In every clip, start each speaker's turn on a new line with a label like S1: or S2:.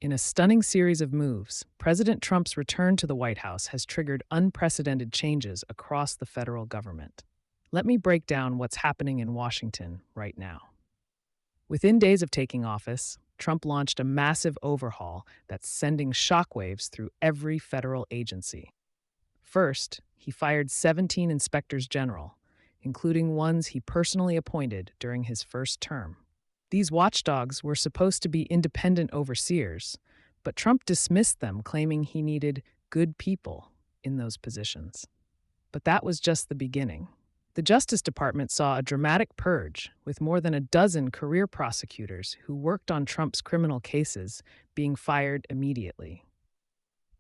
S1: In a stunning series of moves, President Trump's return to the White House has triggered unprecedented changes across the federal government. Let me break down what's happening in Washington right now. Within days of taking office, Trump launched a massive overhaul that's sending shockwaves through every federal agency. First, he fired 17 inspectors general, including ones he personally appointed during his first term. These watchdogs were supposed to be independent overseers, but Trump dismissed them, claiming he needed good people in those positions. But that was just the beginning. The Justice Department saw a dramatic purge, with more than a dozen career prosecutors who worked on Trump's criminal cases being fired immediately.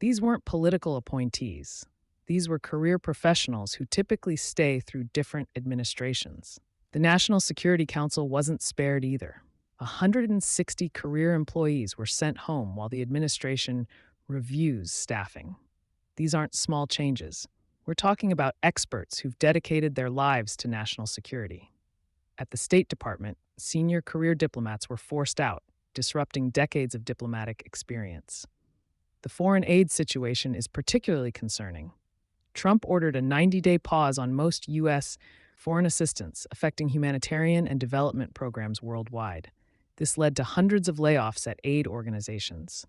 S1: These weren't political appointees. These were career professionals who typically stay through different administrations. The National Security Council wasn't spared either. 160 career employees were sent home while the administration reviews staffing. These aren't small changes. We're talking about experts who've dedicated their lives to national security. At the State Department, senior career diplomats were forced out, disrupting decades of diplomatic experience. The foreign aid situation is particularly concerning. Trump ordered a 90-day pause on most U.S. foreign assistance, affecting humanitarian and development programs worldwide. This led to hundreds of layoffs at aid organizations.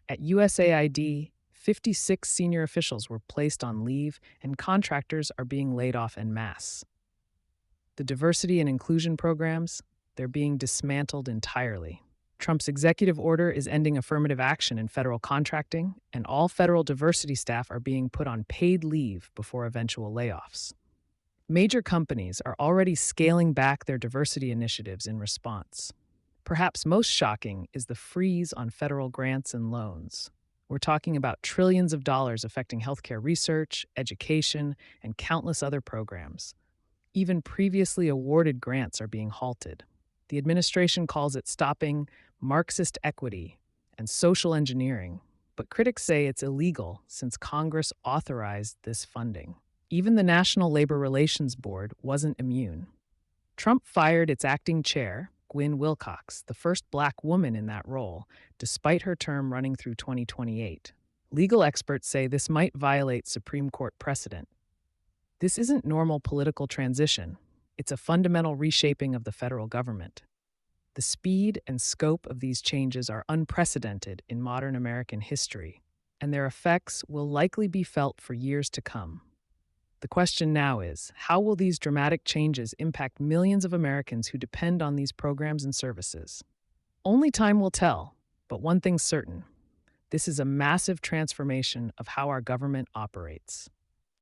S1: At USAID, 56 senior officials were placed on leave, and contractors are being laid off en masse. The diversity and inclusion programs, they're being dismantled entirely. Trump's executive order is ending affirmative action in federal contracting, and all federal diversity staff are being put on paid leave before eventual layoffs. Major companies are already scaling back their diversity initiatives in response. Perhaps most shocking is the freeze on federal grants and loans. We're talking about trillions of dollars affecting healthcare research, education, and countless other programs. Even previously awarded grants are being halted. The administration calls it stopping Marxist equity and social engineering, but critics say it's illegal since Congress authorized this funding. Even the National Labor Relations Board wasn't immune. Trump fired its acting chair, Gwynne Wilcox, the first black woman in that role, despite her term running through 2028. Legal experts say this might violate Supreme Court precedent. This isn't normal political transition. It's a fundamental reshaping of the federal government. The speed and scope of these changes are unprecedented in modern American history, and their effects will likely be felt for years to come. The question now is, how will these dramatic changes impact millions of Americans who depend on these programs and services? Only time will tell, but one thing's certain. This is a massive transformation of how our government operates.